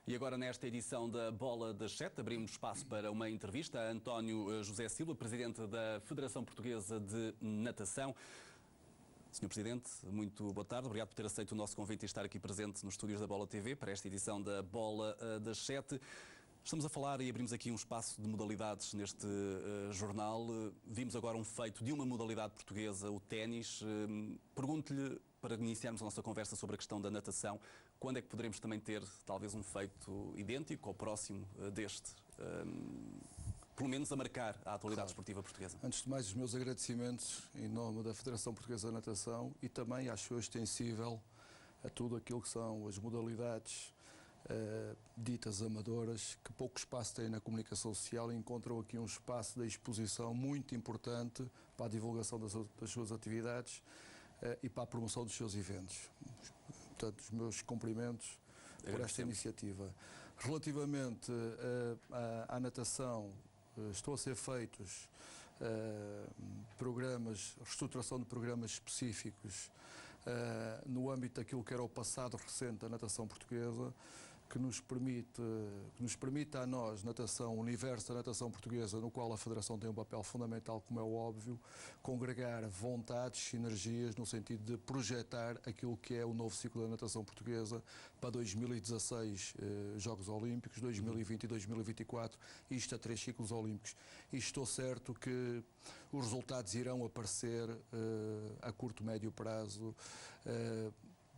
E agora, nesta edição da Bola das Sete, abrimos espaço para uma entrevista a António José Silva, Presidente da Federação Portuguesa de Natação. Senhor Presidente, muito boa tarde. Obrigado por ter aceito o nosso convite e estar aqui presente nos estúdios da Bola TV para esta edição da Bola das Sete. Estamos a falar e abrimos aqui um espaço de modalidades neste jornal. Vimos agora um feito de uma modalidade portuguesa, o ténis. Pergunto-lhe, para iniciarmos a nossa conversa sobre a questão da natação, quando é que poderemos também ter talvez um feito idêntico ou próximo deste? Pelo menos a marcar a atualidade esportiva portuguesa. Antes de mais, os meus agradecimentos em nome da Federação Portuguesa de Natação e também acho extensível a tudo aquilo que são as modalidades ditas amadoras, que pouco espaço têm na comunicação social e encontram aqui um espaço de exposição muito importante para a divulgação das suas atividades e para a promoção dos seus eventos. Portanto, os meus cumprimentos por esta iniciativa. Relativamente à natação, estão a ser feitos programas, reestruturação de programas específicos no âmbito daquilo que era o passado recente da natação portuguesa, que nos permite a nós, natação, o universo da natação portuguesa, no qual a Federação tem um papel fundamental, como é óbvio, congregar vontades, sinergias, no sentido de projetar aquilo que é o novo ciclo da natação portuguesa para 2016, Jogos Olímpicos, 2020 e 2024, isto a 3 ciclos olímpicos. E estou certo que os resultados irão aparecer a curto, médio prazo,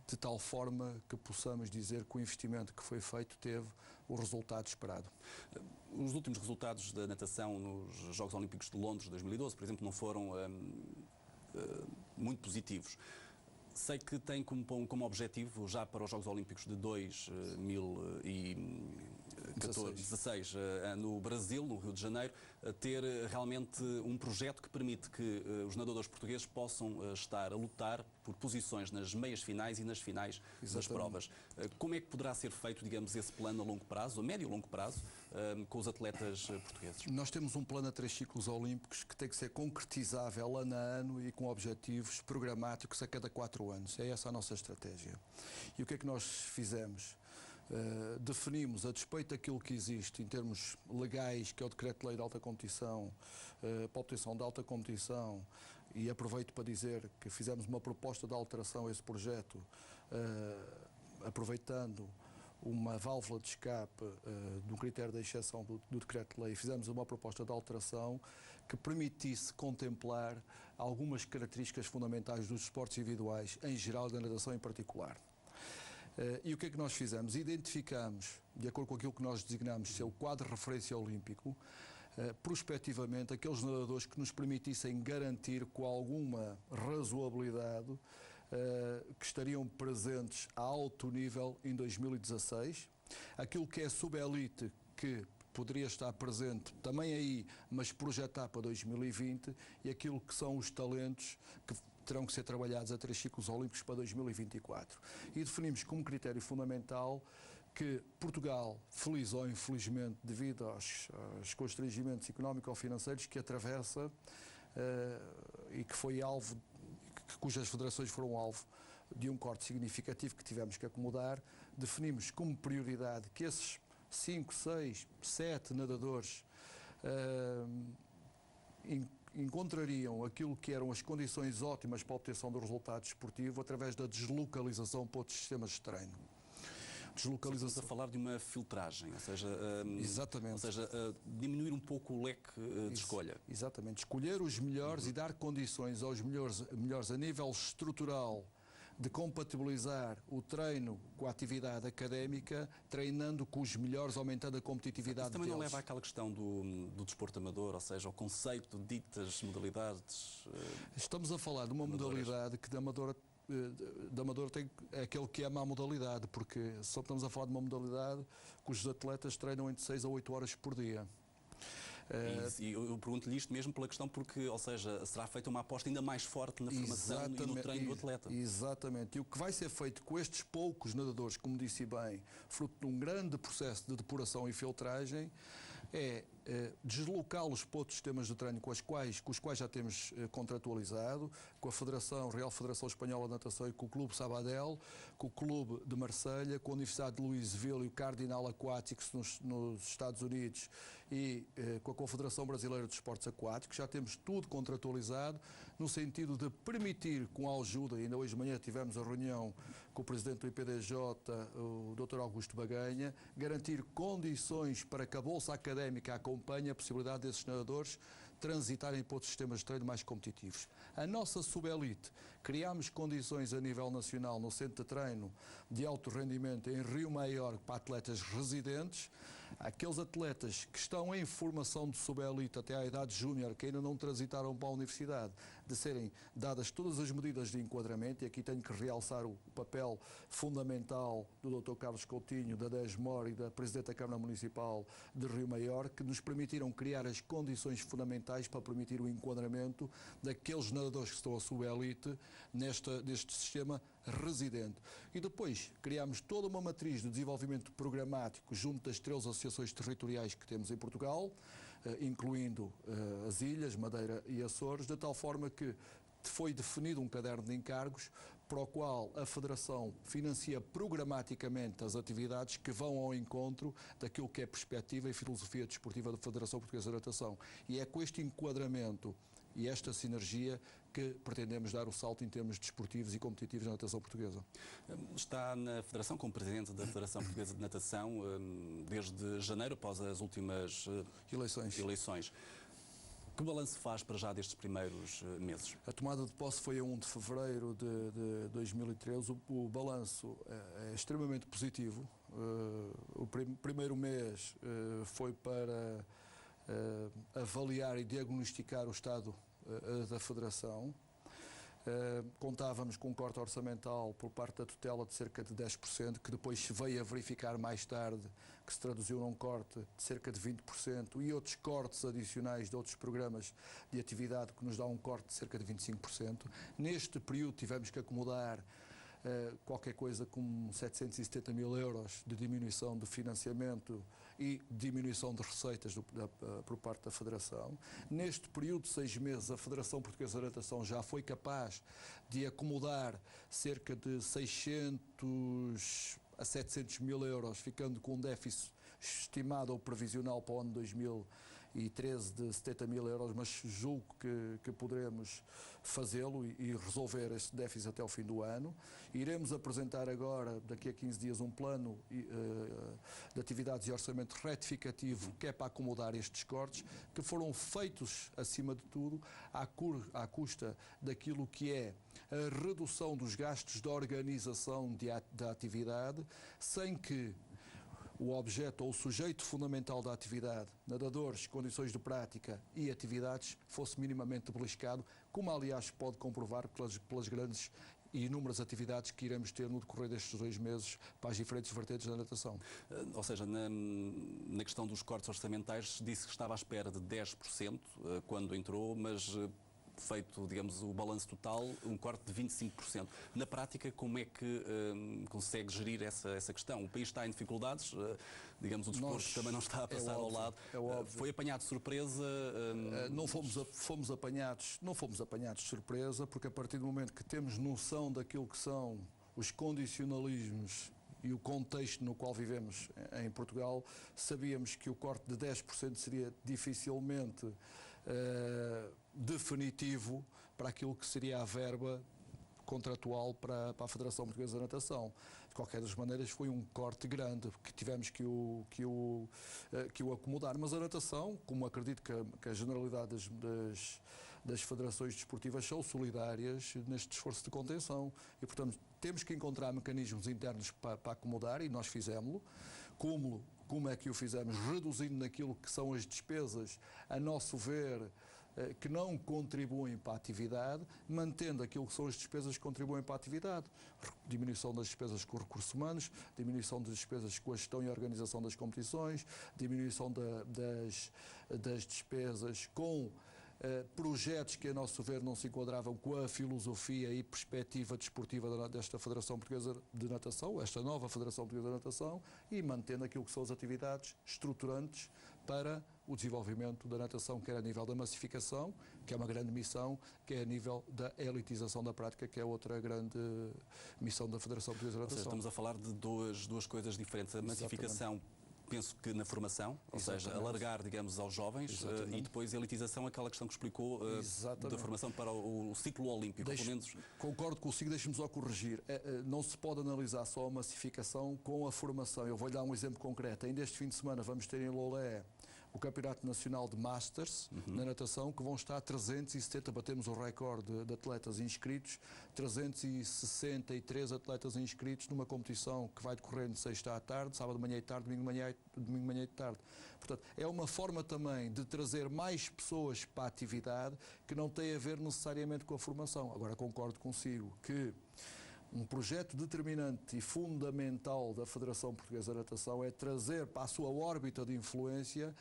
de tal forma que possamos dizer que o investimento que foi feito teve o resultado esperado. Os últimos resultados da natação nos Jogos Olímpicos de Londres de 2012, por exemplo, não foram muito positivos. Sei que tem como objetivo, já para os Jogos Olímpicos de 2016, no Brasil, no Rio de Janeiro, ter realmente um projeto que permite que os nadadores portugueses possam estar a lutar por posições nas meias finais e nas finais das provas. Como é que poderá ser feito, digamos, esse plano a longo prazo, a médio e longo prazo, com os atletas portugueses? Nós temos um plano a 3 ciclos olímpicos que tem que ser concretizável ano a ano e com objetivos programáticos a cada 4 anos. É essa a nossa estratégia. E o que é que nós fizemos? Definimos, a despeito daquilo que existe em termos legais, que é o Decreto-Lei de Alta Competição, para a obtenção de alta competição, e aproveito para dizer que fizemos uma proposta de alteração a esse projeto, aproveitando uma válvula de escape do critério da exceção do Decreto-Lei, fizemos uma proposta de alteração que permitisse contemplar algumas características fundamentais dos esportes individuais, em geral, da natação em particular. E o que é que nós fizemos? Identificamos, de acordo com aquilo que nós designamos ser o quadro de referência olímpico, prospectivamente, aqueles nadadores que nos permitissem garantir com alguma razoabilidade que estariam presentes a alto nível em 2016. Aquilo que é sub-elite, que poderia estar presente também aí, mas projetar para 2020, e aquilo que são os talentos que terão que ser trabalhados a 3 ciclos olímpicos para 2024. E definimos como critério fundamental que Portugal, feliz ou infelizmente, devido aos constrangimentos económico-financeiros que atravessa e que foi alvo, cujas federações foram alvo de um corte significativo que tivemos que acomodar, definimos como prioridade que esses 5, 6, 7 nadadores encontrariam aquilo que eram as condições ótimas para a obtenção do resultado esportivo através da deslocalização para outros sistemas de treino. Estamos a falar de uma filtragem, ou seja, exatamente. Ou seja, diminuir um pouco o leque de escolha. Exatamente, escolher os melhores e dar condições aos melhores a nível estrutural, de compatibilizar o treino com a atividade académica, treinando com os melhores, aumentando a competitividade deles. Também não leva àquela questão do desporto amador, ou seja, o conceito de ditas modalidades. Estamos a falar de uma modalidade que da amadora tem aquele que ama a modalidade, porque só estamos a falar de uma modalidade cujos atletas treinam entre 6 a 8 horas por dia. E eu pergunto-lhe isto mesmo pela questão porque, ou seja, será feita uma aposta ainda mais forte na formação e no treino do atleta. Exatamente. E o que vai ser feito com estes poucos nadadores, como disse bem, fruto de um grande processo de depuração e filtragem, é deslocá-los para outros sistemas de treino com os quais já temos contratualizado, com a Real Federação Espanhola de Natação e com o Clube Sabadell, com o Clube de Marselha, com a Universidade de Louisville e o Cardinal Aquatics nos Estados Unidos e com a Confederação Brasileira de Esportes Aquáticos. Já temos tudo contratualizado no sentido de permitir, com a ajuda, ainda hoje de manhã tivemos a reunião com o Presidente do IPDJ, o Dr. Augusto Baganha, garantir condições para que a Bolsa Académica acompanhe a possibilidade desses nadadores transitarem para outros sistemas de treino mais competitivos. A nossa subelite, criámos condições a nível nacional no centro de treino de alto rendimento em Rio Maior para atletas residentes. Aqueles atletas que estão em formação de subelite até à idade júnior, que ainda não transitaram para a universidade, de serem dadas todas as medidas de enquadramento, e aqui tenho que realçar o papel fundamental do Dr. Carlos Coutinho, da DESMOR e da Presidente da Câmara Municipal de Rio Maior, que nos permitiram criar as condições fundamentais para permitir o enquadramento daqueles nadadores que estão a subelite neste sistema residente. E depois criámos toda uma matriz de desenvolvimento programático junto das 13 associações territoriais que temos em Portugal, incluindo as Ilhas, Madeira e Açores, de tal forma que foi definido um caderno de encargos para o qual a Federação financia programaticamente as atividades que vão ao encontro daquilo que é a perspectiva e filosofia desportiva da Federação Portuguesa de Natação. E é com este enquadramento e esta sinergia que pretendemos dar o salto em termos desportivos e competitivos na natação portuguesa. Está na Federação como Presidente da Federação Portuguesa de Natação desde janeiro, após as últimas eleições. Que balanço faz para já destes primeiros meses? A tomada de posse foi a 1 de fevereiro de 2013. O balanço é extremamente positivo. O primeiro mês foi para avaliar e diagnosticar o estado da Federação. Contávamos com um corte orçamental por parte da tutela de cerca de 10%, que depois se veio a verificar mais tarde que se traduziu num corte de cerca de 20% e outros cortes adicionais de outros programas de atividade que nos dá um corte de cerca de 25%. Neste período tivemos que acomodar qualquer coisa como 770 mil euros de diminuição de financiamento e diminuição de receitas por parte da Federação. Neste período de 6 meses, a Federação Portuguesa de Natação já foi capaz de acomodar cerca de 600 a 700 mil euros, ficando com um déficit estimado ou previsional para o ano 2013 de 70 mil euros, mas julgo que poderemos fazê-lo e resolver este déficit até o fim do ano. Iremos apresentar agora, daqui a 15 dias, um plano de atividades e orçamento retificativo que é para acomodar estes cortes, que foram feitos, acima de tudo, à custa daquilo que é a redução dos gastos de organização da atividade, sem que o objeto ou o sujeito fundamental da atividade, nadadores, condições de prática e atividades, fosse minimamente beliscado, como aliás pode comprovar pelas grandes e inúmeras atividades que iremos ter no decorrer destes 2 meses para as diferentes vertentes da natação. Ou seja, na questão dos cortes orçamentais, disse que estava à espera de 10% quando entrou, mas feito, digamos, o balanço total, um corte de 25%. Na prática, como é que consegue gerir essa questão? O país está em dificuldades, digamos, o desporto também não está a passar ao lado. Foi apanhado de surpresa? Não fomos apanhados de surpresa, porque a partir do momento que temos noção daquilo que são os condicionalismos e o contexto no qual vivemos em Portugal, sabíamos que o corte de 10% seria dificilmente definitivo para aquilo que seria a verba contratual para a Federação Portuguesa de Natação. De qualquer das maneiras, foi um corte grande que tivemos que o acomodar. Mas a natação, como acredito que a generalidade das federações desportivas são solidárias neste esforço de contenção. E, portanto, temos que encontrar mecanismos internos para acomodar, e nós fizemos-lo. Como é que o fizemos? Reduzindo naquilo que são as despesas, a nosso ver, que não contribuem para a atividade, mantendo aquilo que são as despesas que contribuem para a atividade. Diminuição das despesas com recursos humanos, diminuição das despesas com a gestão e organização das competições, diminuição das despesas com projetos que, a nosso ver, não se enquadravam com a filosofia e perspectiva desportiva desta Federação Portuguesa de Natação, esta nova Federação Portuguesa de Natação, e mantendo aquilo que são as atividades estruturantes para o desenvolvimento da natação, quer a nível da massificação, que é uma grande missão, quer a nível da elitização da prática, que é outra grande missão da Federação Portuguesa de Natação. Ou seja, estamos a falar de duas coisas diferentes. A massificação, penso que na formação, ou seja, alargar, digamos, aos jovens, e depois a elitização, aquela questão que explicou da formação para o ciclo olímpico. Pelo menos... Concordo consigo, deixe-me só corrigir. Não se pode analisar só a massificação com a formação. Eu vou-lhe dar um exemplo concreto. Ainda este fim de semana vamos ter em Lolé o Campeonato Nacional de Masters na natação, que vão estar 370, batemos o recorde de atletas inscritos, 363 atletas inscritos numa competição que vai decorrer de sexta à tarde, sábado de manhã e tarde, domingo de manhã e tarde. Portanto, é uma forma também de trazer mais pessoas para a atividade que não tem a ver necessariamente com a formação. Agora, concordo consigo que um projeto determinante e fundamental da Federação Portuguesa de Natação é trazer para a sua órbita de influência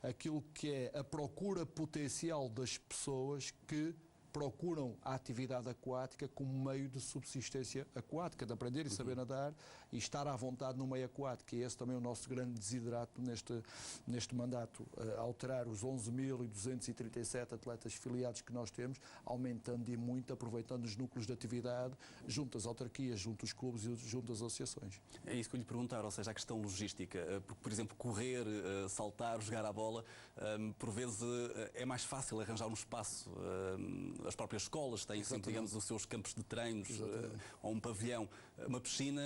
aquilo que é a procura potencial das pessoas que procuram a atividade aquática como meio de subsistência aquática, de aprender e saber nadar e estar à vontade no meio aquático. E esse também é o nosso grande desiderato neste mandato, alterar os 11.237 atletas filiados que nós temos, aumentando e muito, aproveitando os núcleos de atividade, junto às autarquias, junto aos clubes e junto às associações. É isso que eu lhe perguntar, ou seja, a questão logística, porque, por exemplo, correr, saltar, jogar a bola, por vezes é mais fácil arranjar um espaço. As próprias escolas têm sempre, digamos, os seus campos de treinos, ou um pavilhão. Uma piscina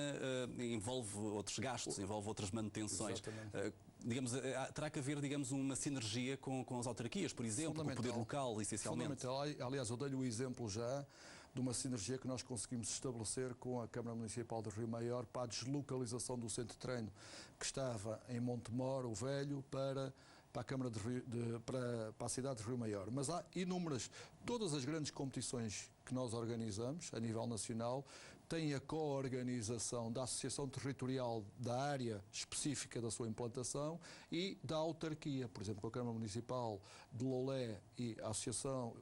envolve outros gastos, envolve outras manutenções. Digamos, terá que haver, digamos, uma sinergia com as autarquias, por exemplo, com o poder local, essencialmente. Fundamental. Aliás, eu dei-lhe o exemplo já de uma sinergia que nós conseguimos estabelecer com a Câmara Municipal de Rio Maior para a deslocalização do centro de treino que estava em Montemor, o Velho, para a Câmara para a cidade de Rio Maior. Mas há inúmeras, todas as grandes competições que nós organizamos a nível nacional têm a co-organização da Associação Territorial da área específica da sua implantação e da autarquia, por exemplo, com a Câmara Municipal de Lolé e a Associação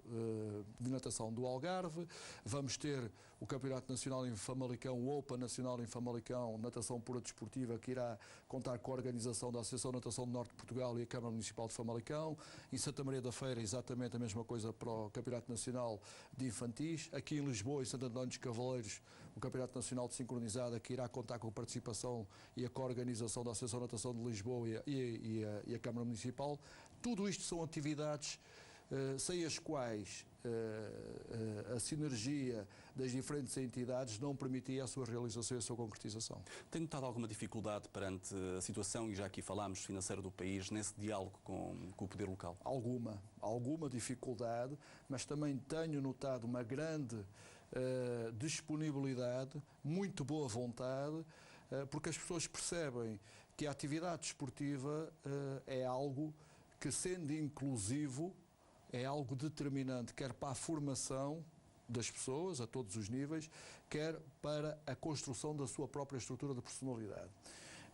de Natação do Algarve. Vamos ter o Campeonato Nacional em Famalicão, o Open Nacional em Famalicão, natação pura desportiva, que irá contar com a organização da Associação de Natação do Norte de Portugal e a Câmara Municipal de Famalicão. Em Santa Maria da Feira, exatamente a mesma coisa para o Campeonato Nacional de Infantis. Aqui em Lisboa e Santo António dos Cavaleiros, o Campeonato Nacional de Sincronizada, que irá contar com a participação e a co-organização da Associação de Natação de Lisboa e a Câmara Municipal. Tudo isto são atividades sem as quais a sinergia das diferentes entidades não permitia a sua realização e a sua concretização. Tem notado alguma dificuldade perante a situação, e já aqui falámos, financeira do país, nesse diálogo com o poder local? Alguma dificuldade, mas também tenho notado uma grande disponibilidade, muito boa vontade, porque as pessoas percebem que a atividade desportiva é algo que, sendo inclusivo, é algo determinante, quer para a formação das pessoas, a todos os níveis, quer para a construção da sua própria estrutura de personalidade.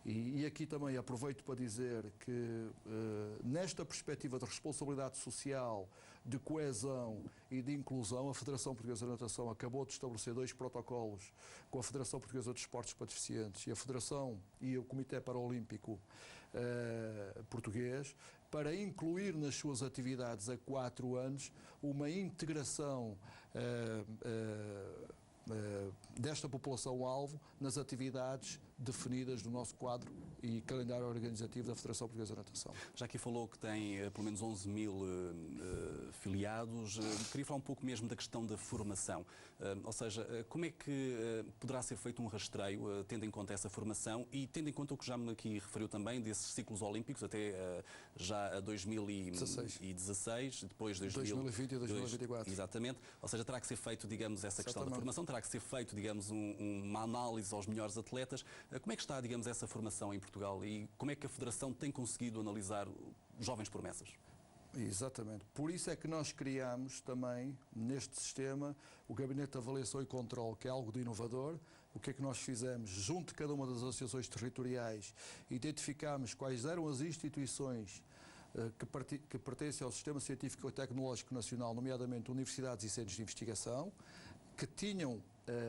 E aqui também aproveito para dizer que, nesta perspectiva de responsabilidade social, de coesão e de inclusão, a Federação Portuguesa de Natação acabou de estabelecer 2 protocolos com a Federação Portuguesa de Esportes para Deficientes e a Federação e o Comitê Paralímpico Português, para incluir nas suas atividades a 4 anos uma integração desta população-alvo nas atividades definidas no nosso quadro e calendário organizativo da Federação Portuguesa de Natação. Já aqui falou que tem pelo menos 11.000 filiados. Queria falar um pouco mesmo da questão da formação. Ou seja, como é que poderá ser feito um rastreio, tendo em conta essa formação e tendo em conta o que já me aqui referiu também, desses ciclos olímpicos, até já a 2016, depois 2020 e 2024. Exatamente. Ou seja, terá que ser feito, digamos, essa questão da formação, terá que ser feito, digamos, uma análise aos melhores atletas. Como é que está, digamos, essa formação em Portugal e como é que a Federação tem conseguido analisar jovens promessas? Exatamente. Por isso é que nós criamos também, neste sistema, o Gabinete de Avaliação e Controle, que é algo de inovador. O que é que nós fizemos? Junto de cada uma das associações territoriais, identificámos quais eram as instituições que pertencem ao Sistema Científico e Tecnológico Nacional, nomeadamente universidades e centros de investigação, que tinham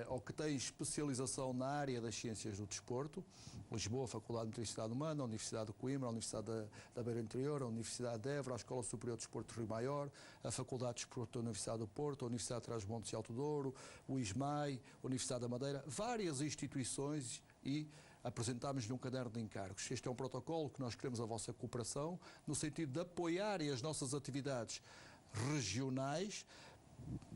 ou que têm especialização na área das ciências do desporto. Lisboa, Faculdade de Motricidade Humana, a Universidade de Coimbra, a Universidade da Beira Interior, a Universidade de Évora, a Escola Superior de Desporto de Rio Maior, a Faculdade de Desporto da Universidade do Porto, a Universidade de Trás-os-Montes e Alto Douro, o ISMAI, a Universidade da Madeira, várias instituições, e apresentámos-lhe um caderno de encargos. Este é um protocolo que nós queremos a vossa cooperação, no sentido de apoiarem as nossas atividades regionais,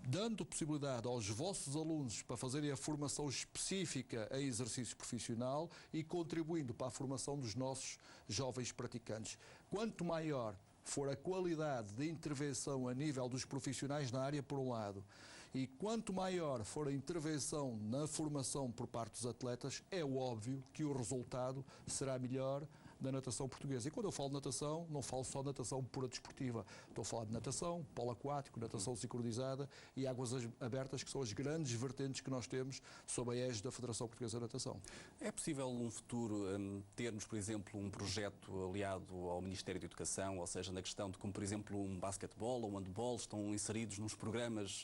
dando possibilidade aos vossos alunos para fazerem a formação específica em exercício profissional e contribuindo para a formação dos nossos jovens praticantes. Quanto maior for a qualidade de intervenção a nível dos profissionais na área, por um lado, e quanto maior for a intervenção na formação por parte dos atletas, é óbvio que o resultado será melhor da natação portuguesa. E quando eu falo de natação, não falo só de natação pura desportiva. Estou a falar de natação, polo aquático, natação sincronizada e águas abertas, que são as grandes vertentes que nós temos sob a égide da Federação Portuguesa de Natação. É possível, num futuro, termos, por exemplo, um projeto aliado ao Ministério da Educação, ou seja, na questão de como, por exemplo, um basquetebol ou um handball estão inseridos nos programas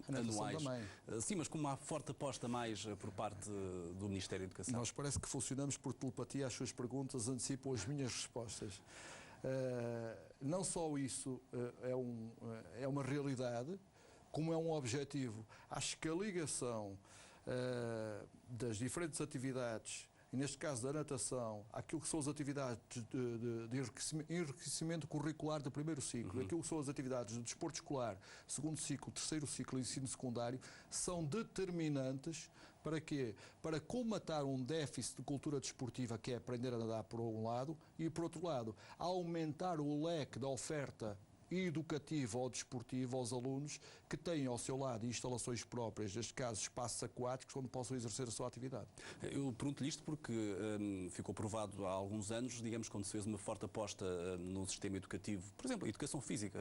anuais? Também. Sim, mas com uma forte aposta mais por parte do Ministério da Educação. Nós parece que funcionamos por telepatia, as suas perguntas antecipam as minhas respostas. Não só isso é uma realidade, como é um objetivo. Acho que a ligação das diferentes atividades, e neste caso da natação, àquilo que são as atividades de enriquecimento curricular do primeiro ciclo, aquilo que são as atividades do desporto escolar, segundo ciclo, terceiro ciclo e ensino secundário, são determinantes para quê? Para colmatar um déficit de cultura desportiva, que é aprender a nadar por um lado, e por outro lado, aumentar o leque da oferta educativa ou desportiva aos alunos que têm ao seu lado instalações próprias, neste caso espaços aquáticos, onde possam exercer a sua atividade. Eu pergunto-lhe isto porque ficou provado há alguns anos, digamos, quando se fez uma forte aposta no sistema educativo, por exemplo, a educação física,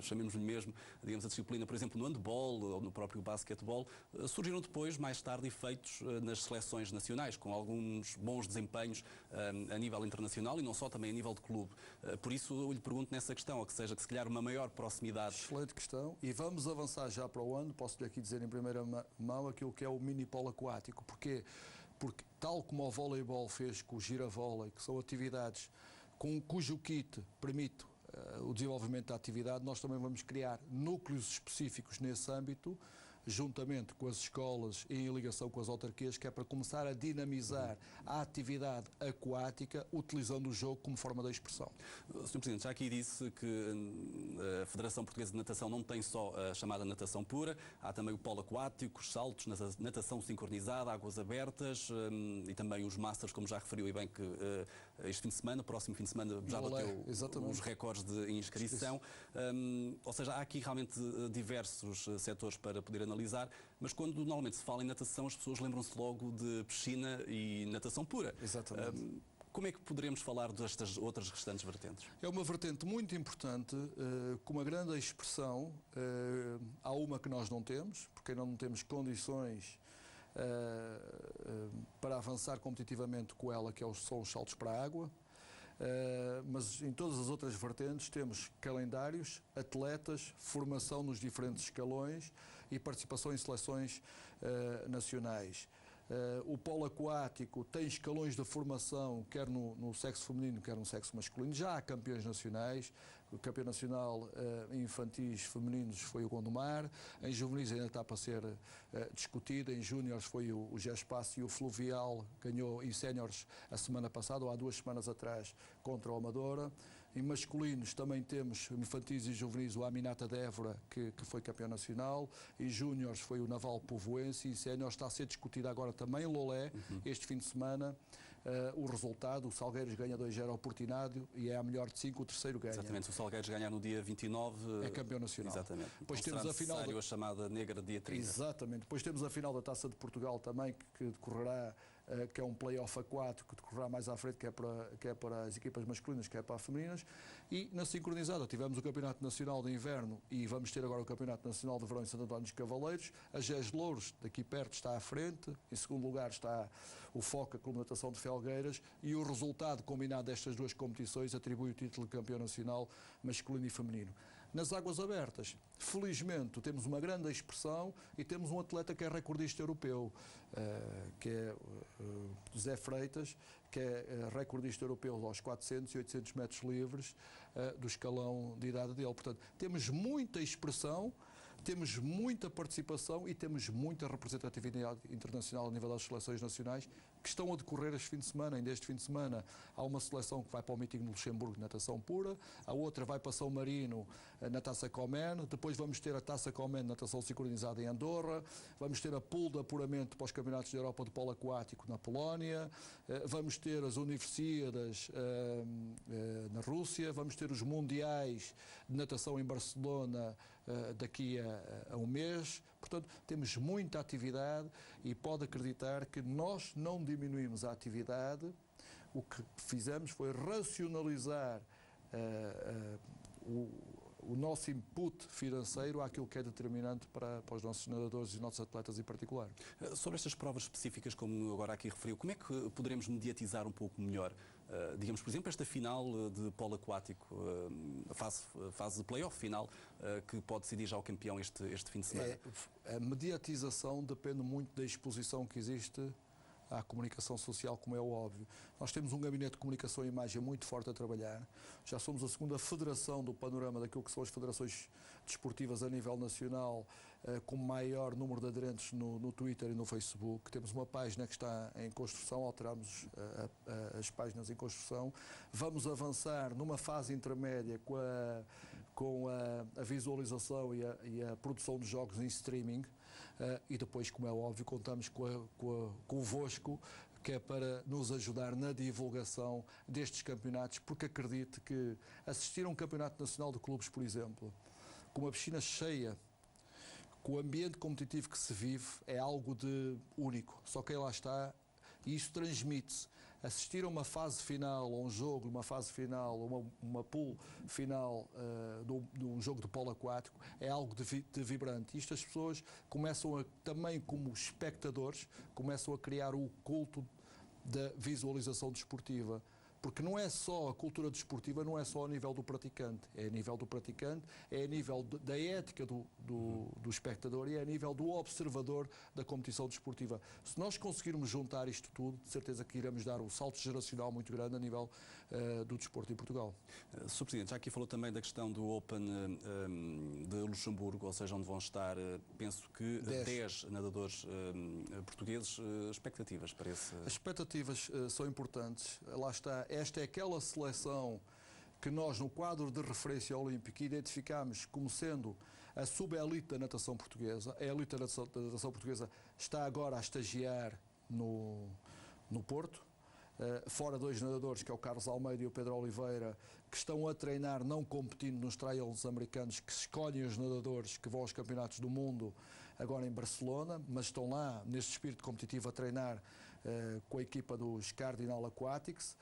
chamemos-lhe mesmo, digamos, a disciplina, por exemplo, no handball ou no próprio basquetebol, surgiram depois, mais tarde, efeitos nas seleções nacionais, com alguns bons desempenhos a nível internacional e não só, também a nível de clube. Por isso, eu lhe pergunto nessa questão, ou que seja, que se calhar uma maior proximidade. Excelente questão, e vamos avançar já para o ano. Posso-lhe aqui dizer em primeira mão aquilo que é o mini polo aquático. Porquê? Porque tal como o voleibol fez com o giravólei, que são atividades cujo kit permite o desenvolvimento da atividade, nós também vamos criar núcleos específicos nesse âmbito, juntamente com as escolas e em ligação com as autarquias, que é para começar a dinamizar a atividade aquática, utilizando o jogo como forma de expressão. Sr. Presidente, já aqui disse que a Federação Portuguesa de Natação não tem só a chamada natação pura, há também o polo aquático, os saltos, natação sincronizada, águas abertas e também os masters, como já referiu e bem que este fim de semana, próximo fim de semana, já bateu os recordes de inscrição. Ou seja, há aqui realmente diversos setores para poder analisar, mas quando normalmente se fala em natação, as pessoas lembram-se logo de piscina e natação pura. Exatamente. Como é que poderemos falar destas outras restantes vertentes? É uma vertente muito importante, com uma grande expressão. Há uma que nós não temos, porque ainda não temos condições para avançar competitivamente com ela, que são os saltos para a água. Mas em todas as outras vertentes temos calendários, atletas, formação nos diferentes escalões e participação em seleções nacionais. O polo aquático tem escalões de formação, quer no sexo feminino, quer no sexo masculino. Já há campeões nacionais. O campeão nacional em infantis femininos foi o Gondomar. Em juvenis ainda está para ser discutido. Em júniores foi o Gespaço, e o Fluvial ganhou em séniores a semana passada, ou há 2 semanas atrás, contra o Amadora. Em masculinos também temos infantis e juvenis o Aminata de Évora, que foi campeão nacional. Em júniores foi o Naval Povoense. E em séniores está a ser discutido agora também em Lolé, este fim de semana, o resultado. O Salgueiros ganha 2-0 ao Portinado e é a melhor de 5, o terceiro ganha. Exatamente, se o Salgueiros ganhar no dia 29... é campeão nacional. Exatamente. Depois então temos a final a chamada negra dia 30. Exatamente. Depois temos a final da Taça de Portugal também, que decorrerá, que é um play-off aquático, que decorrerá mais à frente, que é para as equipas masculinas, que é para as femininas. E na sincronizada tivemos o Campeonato Nacional de Inverno e vamos ter agora o Campeonato Nacional de Verão em Santo António dos Cavaleiros. A GES Louros, daqui perto, está à frente. Em segundo lugar está o FOCA, Clube de Natação de Felgueiras. E o resultado combinado destas duas competições atribui o título de campeão nacional masculino e feminino. Nas águas abertas, felizmente, temos uma grande expressão e temos um atleta que é recordista europeu, que é José Freitas, que é recordista europeu aos 400 e 800 metros livres do escalão de idade dele. Portanto, temos muita expressão, temos muita participação e temos muita representatividade internacional a nível das seleções nacionais que estão a decorrer este fim de semana. Ainda este fim de semana há uma seleção que vai para o meeting no Luxemburgo de natação pura, a outra vai para São Marino na Taça Comen, depois vamos ter a Taça Comen na natação sincronizada em Andorra, vamos ter a pool de apuramento para os campeonatos da Europa de polo aquático na Polónia, vamos ter as Universiadas na Rússia, vamos ter os mundiais de natação em Barcelona daqui a um mês. Portanto, temos muita atividade e pode acreditar que nós não diminuímos a atividade. O que fizemos foi racionalizar o nosso input financeiro àquilo que é determinante para os nossos nadadores e os nossos atletas em particular. Sobre estas provas específicas, como agora aqui referiu, como é que poderemos mediatizar um pouco melhor? Digamos, por exemplo, esta final de polo aquático, a fase de play-off final, que pode decidir já o campeão este fim de semana? A mediatização depende muito da exposição que existe à comunicação social, como é óbvio. Nós temos um gabinete de comunicação e imagem muito forte a trabalhar. Já somos a segunda federação do panorama daquilo que são as federações desportivas a nível nacional, com maior número de aderentes no Twitter e no Facebook. Temos uma página que está em construção, alteramos as páginas em construção. Vamos avançar numa fase intermédia com a visualização e a produção de jogos em streaming. E depois, como é óbvio, contamos convosco, que é para nos ajudar na divulgação destes campeonatos, porque acredito que assistir a um campeonato nacional de clubes, por exemplo, com uma piscina cheia, com o ambiente competitivo que se vive, é algo de único. Só quem lá está, e isso transmite-se. Assistir a uma fase final, a um jogo, uma fase final, uma pool final de um jogo de polo aquático, é algo de vibrante. Isto as pessoas começam também como espectadores, começam a criar o culto da visualização desportiva. Porque não é só a cultura desportiva, não é só a nível do praticante. É a nível do praticante, é a nível da ética do espectador e é a nível do observador da competição desportiva. Se nós conseguirmos juntar isto tudo, de certeza que iremos dar um salto geracional muito grande a nível do desporto em Portugal. Sr. Presidente, já aqui falou também da questão do Open de Luxemburgo, ou seja, onde vão estar, penso que 10 nadadores portugueses. Expectativas para esse... As expectativas são importantes. Lá está. Esta é aquela seleção que nós, no quadro de referência olímpica, identificamos como sendo a sub-elite da natação portuguesa. A elite da natação portuguesa está agora a estagiar no Porto. Fora dois nadadores, que é o Carlos Almeida e o Pedro Oliveira, que estão a treinar, não competindo nos trials americanos, que escolhem os nadadores que vão aos campeonatos do mundo agora em Barcelona, mas estão lá, neste espírito competitivo, a treinar com a equipa dos Cardinal Aquatics.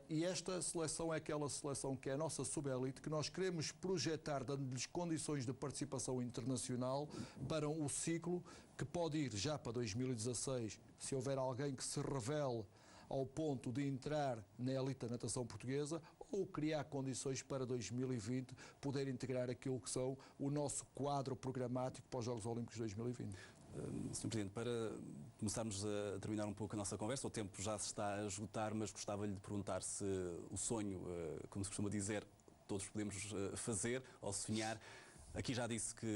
E esta seleção é aquela seleção que é a nossa sub-elite, que nós queremos projetar, dando-lhes condições de participação internacional para o ciclo que pode ir já para 2016, se houver alguém que se revele ao ponto de entrar na elite da natação portuguesa, ou criar condições para 2020 poder integrar aquilo que são o nosso quadro programático para os Jogos Olímpicos de 2020. Sr. Presidente, para começarmos a terminar um pouco a nossa conversa, o tempo já se está a esgotar, mas gostava-lhe de perguntar se o sonho, como se costuma dizer, todos podemos fazer ou sonhar. Aqui já disse que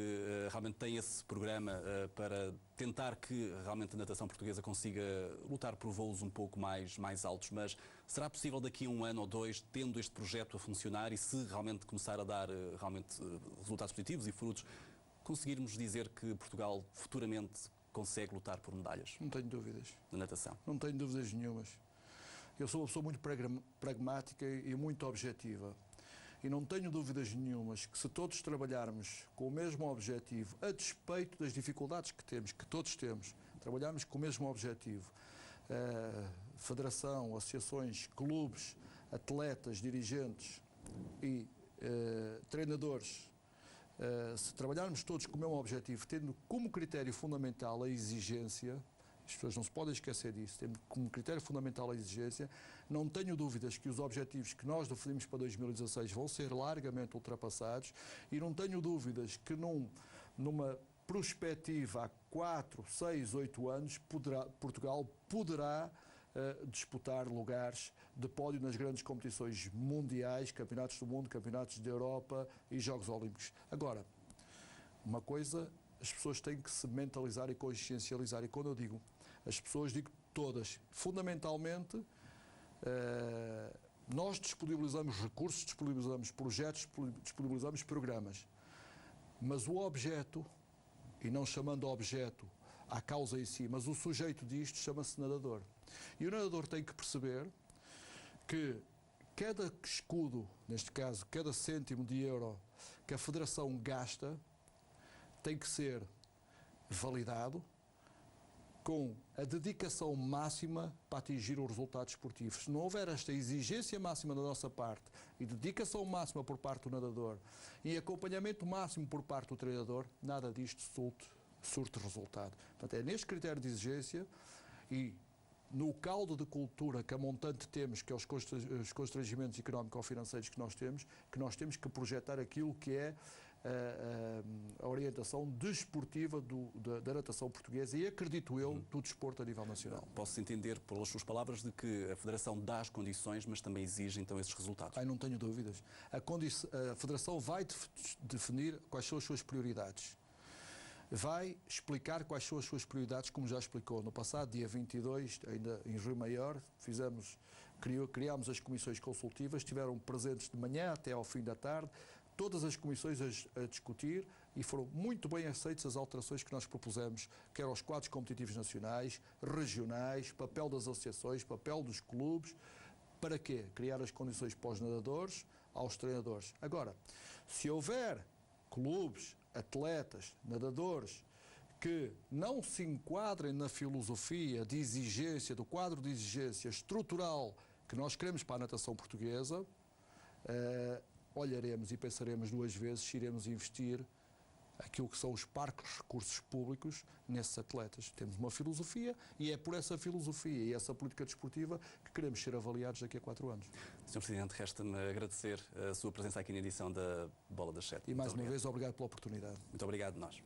realmente tem esse programa para tentar que realmente a natação portuguesa consiga lutar por voos um pouco mais altos, mas será possível daqui a um ano ou dois, tendo este projeto a funcionar e se realmente começar a dar realmente resultados positivos e frutos, conseguirmos dizer que Portugal futuramente consegue lutar por medalhas? Não tenho dúvidas. Na natação? Não tenho dúvidas nenhumas. Eu sou uma pessoa muito pragmática e muito objetiva. E não tenho dúvidas nenhumas que se todos trabalharmos com o mesmo objetivo, a despeito das dificuldades que todos temos, trabalharmos com o mesmo objetivo, federação, associações, clubes, atletas, dirigentes e treinadores, se trabalharmos todos com o mesmo objetivo, tendo como critério fundamental a exigência, As pessoas não se podem esquecer disso. Temos como critério fundamental a exigência. Não tenho dúvidas que os objetivos que nós definimos para 2016 vão ser largamente ultrapassados e não tenho dúvidas que numa perspectiva a 4, 6, 8 anos, Portugal poderá disputar lugares de pódio nas grandes competições mundiais, campeonatos do mundo, campeonatos da Europa e Jogos Olímpicos. Agora, uma coisa, as pessoas têm que se mentalizar e consciencializar, e quando eu digo as pessoas, digo todas. Fundamentalmente, nós disponibilizamos recursos, disponibilizamos projetos, disponibilizamos programas, mas o objeto, e não chamando objeto à causa em si, mas o sujeito disto chama-se nadador. E o nadador tem que perceber que cada escudo, neste caso, cada cêntimo de euro que a Federação gasta, tem que ser validado com a dedicação máxima para atingir os resultados esportivos. Se não houver esta exigência máxima da nossa parte e dedicação máxima por parte do nadador e acompanhamento máximo por parte do treinador, nada disto surte resultado. Portanto, é neste critério de exigência e no caldo de cultura que a montante temos, que é os constrangimentos económico-financeiros que nós temos que projetar aquilo que é a orientação desportiva da natação portuguesa e, acredito eu, do desporto a nível nacional. Posso entender, pelas suas palavras, de que a Federação dá as condições, mas também exige então esses resultados. Não tenho dúvidas. A Federação vai definir quais são as suas prioridades. Vai explicar quais são as suas prioridades, como já explicou no passado, dia 22, ainda em Rio Maior, criámos as comissões consultivas, estiveram presentes de manhã até ao fim da tarde, todas as comissões a discutir e foram muito bem aceitas as alterações que nós propusemos, quer aos quadros competitivos nacionais, regionais, papel das associações, papel dos clubes. Para quê? Criar as condições para os nadadores, aos treinadores. Agora, se houver clubes, atletas, nadadores, que não se enquadrem na filosofia de exigência, do quadro de exigência estrutural que nós queremos para a natação portuguesa, olharemos e pensaremos duas vezes se iremos investir aquilo que são os parques recursos públicos nesses atletas. Temos uma filosofia e é por essa filosofia e essa política desportiva que queremos ser avaliados daqui a 4 anos. Sr. Presidente, resta-me agradecer a sua presença aqui na edição da Bola das 7. E mais uma vez, obrigado pela oportunidade. Muito obrigado, nós.